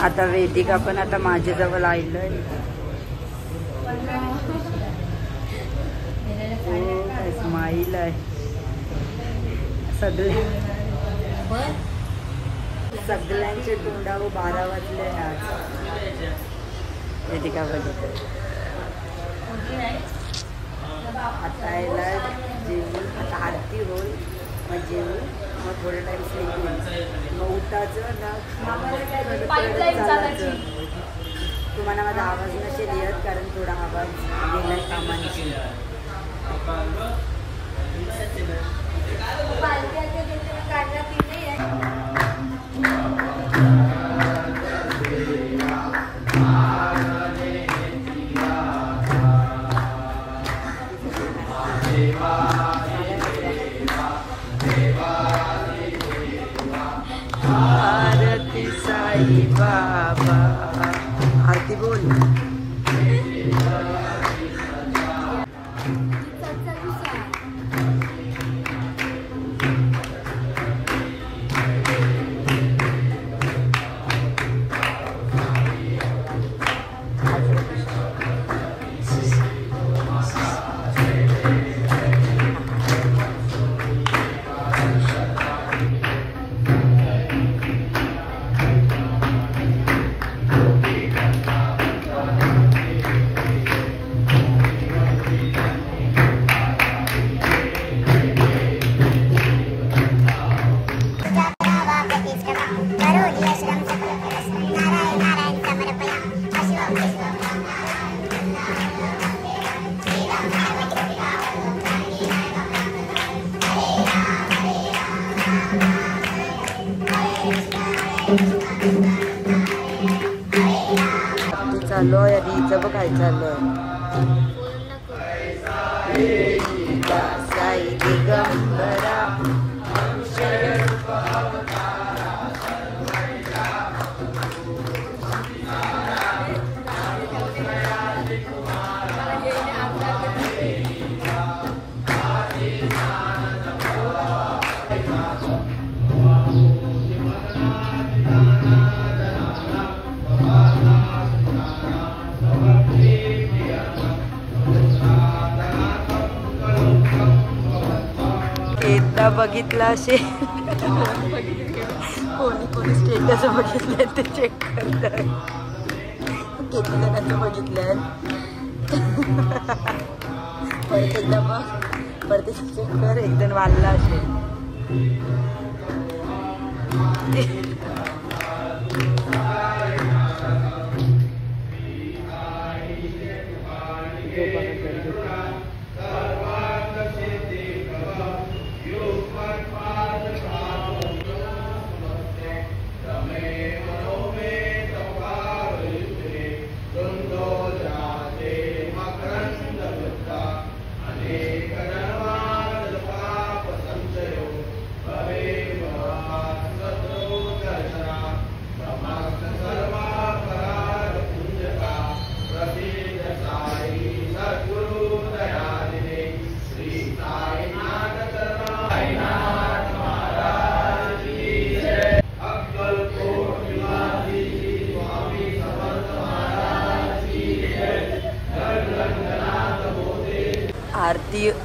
आता वेदिका पण आता माझ्याजवळ आलोय. स्माईल आहे सगळ्यांचे तोंडावर 12 वाजले आज. वेदिका बघितलं आता यायला जेवून आता आरती होईल मग जेवू मग थोडा टाइम स्लीप होईल मग उठायचं ना चालायचं. तुम्हाला माझा आवाज नसेल येत कारण थोडा आवाज गेलाय कामांची. आरती साई बाबा आरती बोल. चालू आहे आणि हिचं बघ काय चालू आहे. साई दिगंबरा एकदा बघितला असेल कोणी स्टेटस बघितलंय ते चेक करत किती जणांचं बघितलंय. परत एकदा बघ परत चेक कर एक जण वाढला असेल.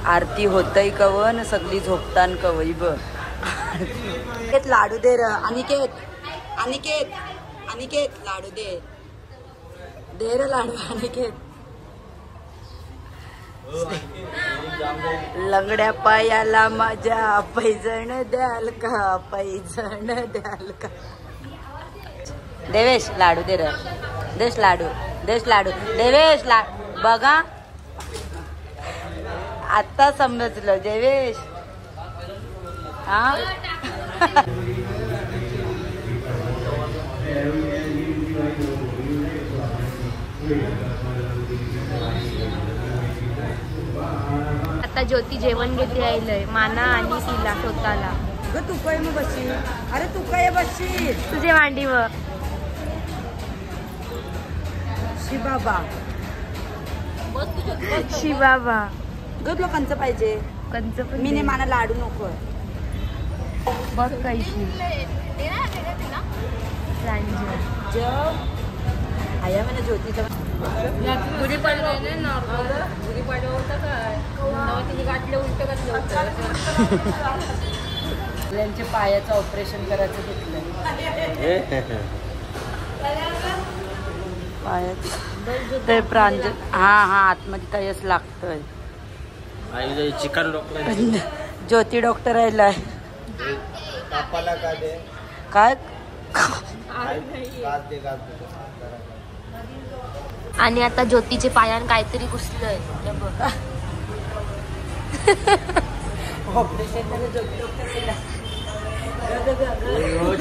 आरती होतय कवन सगळी झोपतान कवई ब. लाडू दे र अनिकेत अनिकेत अनिकेत लाडू दे र लाडू अनिकेत. लंगड्या पायाला माझ्या पैजण द्याल का पैजण द्याल का. देवेश लाडू दे र देश लाडू देवेश बघा आता समजलं देवेश. हा आता ज्योती जेवण घेते राहिलंय माना आणि तिला स्वतःला. तू काय मग बसशील. अरे तू काय बसशील तुझे मांडीवर. शिबाबा शिबाबा गद लोकांचं पाहिजे. कंच पण मी ने माना लाडू नको. बघ कैसी जब आया मैंने ज्योतीचा गुढीपाडवा होता काय तिने गाठलं उलट घातलं होतं त्यांच्या पायाचं ऑपरेशन करायचं घेतलं पायाचं ते प्रांजल हा आतमध्ये काहीच लागतंय चिकन डॉक्टर ज्योती डॉक्टर राहिलाय काय आणि आता ज्योतीचे पायान काहीतरी घुसलंय ऑपरेशन ज्योती डॉक्टर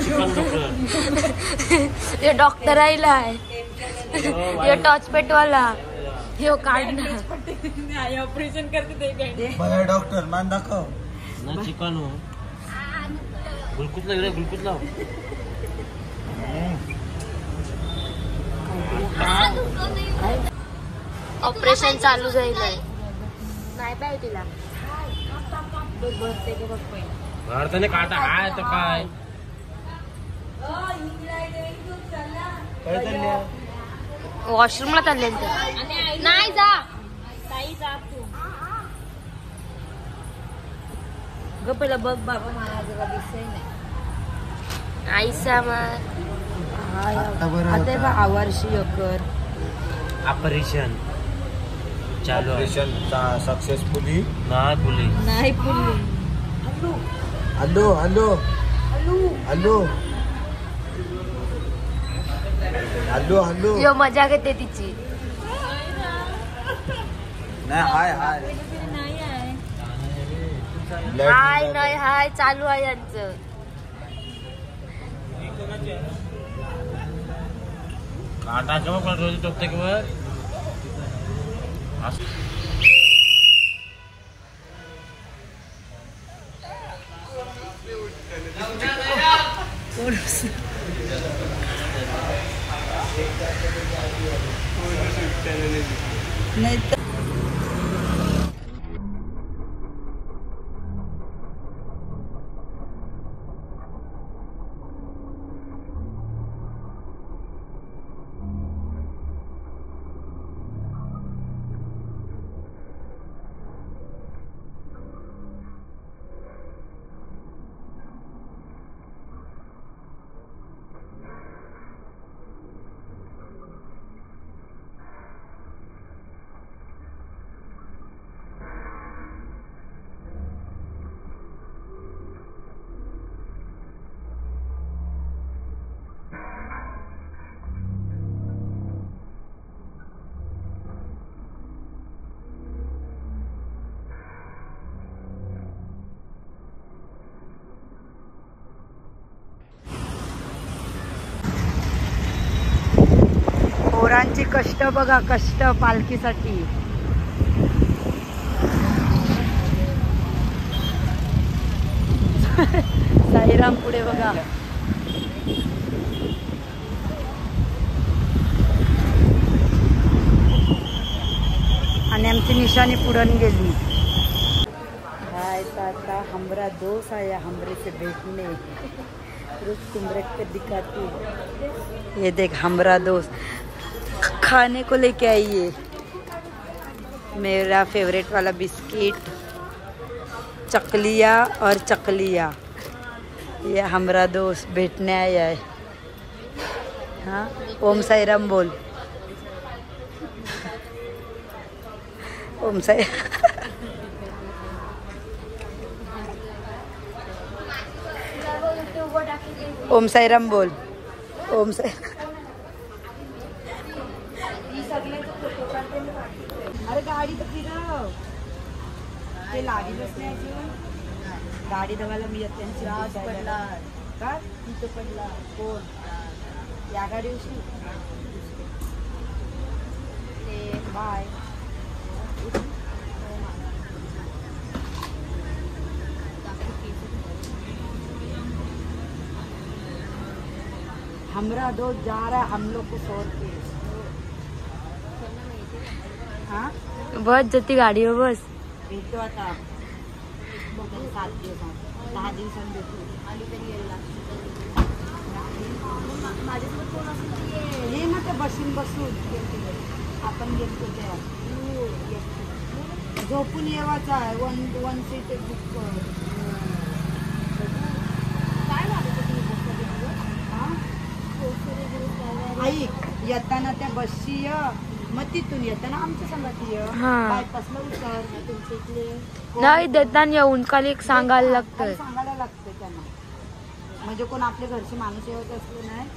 चिकन डॉक्टर हे डॉक्टर राहिलाय हे टॉर्चपेटवाला हे काढणार ऑपरेशन करते मला डॉक्टर मान दाखव ना चिकन हो गुलकुतला रे गुलकुतला ऑपरेशन चालू झालंय नाही पाहिजे तिला भारताने काटा हाय तर काय वॉशरूमला चालले नाही जा पहिला बघ बाबा महाराजाला दिसतंय नाही आईसा मार आता आवारशी अकर ऑपरेशन चालू सक्सेसफुली नाही बोली नाही पुल्ली hello hello hello hello hello यो मजा घेते तिची नाही हाय हाय हाय नाही हाय चालू आहे यांचं काटा केव्हा पण रोज टोकते किंवा नाही तर पोरांची कष्ट बघा कष्ट पालखीसाठी साईराम पुढे बघा आणि आमची निशाणी पुढून गेली हाय आता हमरा दोस्त आया हमरे से बैठने रुक तुम रख कर दिखाती ये देख हमरा दोस्त खाने को लेके आइए मेरा फेवरेट वाला बिस्किट चकलिया और चकलिया ये हमरा दोस्त बैठने आया है हाँ ओम साईराम बोल ओम साई ओम साईराम बोल ओम साई अरे गाडी तर फिरव ते लागेलच नाही अजून गाडी धवायला मी त्यांची पडला का तिथं पडला कोण या गाडीवशी ते बाय हमरा दोस्त जा रहा है हम लोग को छोड़ के हाँ बस जाती गाडीवर बस भेटतो आता 7 दिवस 10 दिवसांनी भेटू. आली तरी यायला माझ्यासोबत कोण असेल तरी ये. ये ना त्या बसून आपण गेलतो त्या झोपून येवायचं आहे. वन सीट बुक कर. काय लागतं तुम्ही ऐक येताना त्या बसची य मग तिथून येताना आमच्या संघात ये. बायपासला उतर. तुमच्या इथले नाही देताना येऊन खाली एक सांगायला लागतंय. सांगायला लागतंय त्यांना. म्हणजे कोण आपल्या घरचे माणूस येत असले नाही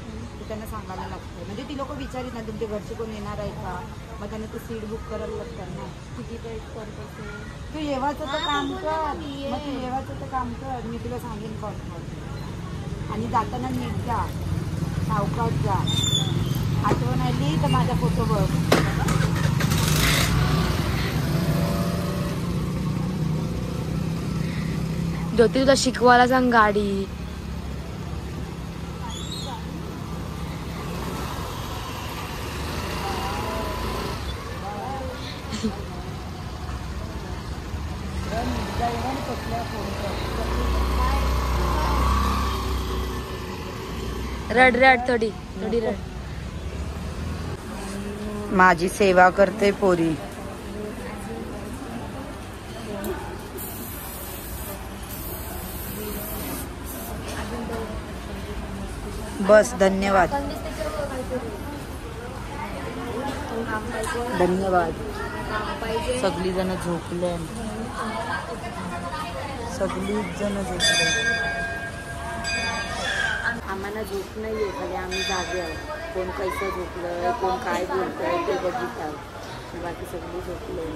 तर त्यांना सांगायला लागतं. म्हणजे ती लोक विचारित ना तुमच्या घरचे कोण येणार आहे का. मग त्यांना ते सीट बुक करायला लागतं ना. किती पैसे करत असेल. तू येवाचं तर काम कर. मग तू येवाचं तर काम कर. मी तुला सांगेन कॉल. आणि जाताना नीट जा. सावकाश जा. आठवण आली तर माझा फोटो बघ. ज्योती तुला शिकवायला सांग गाडी. रड रड थोडी थोडी रड. माझी सेवा करते पोरी. बस धन्यवाद. धन्यवाद. सगळी जण झोपले. सगळीच जण झोपले. आम्हाला झोप नाही आहे. खाली आम्ही जागे आहोत. कोण कसं झोपलं कोण काय बोलतंय ते बघितलं. बाकी सगळी झोपले.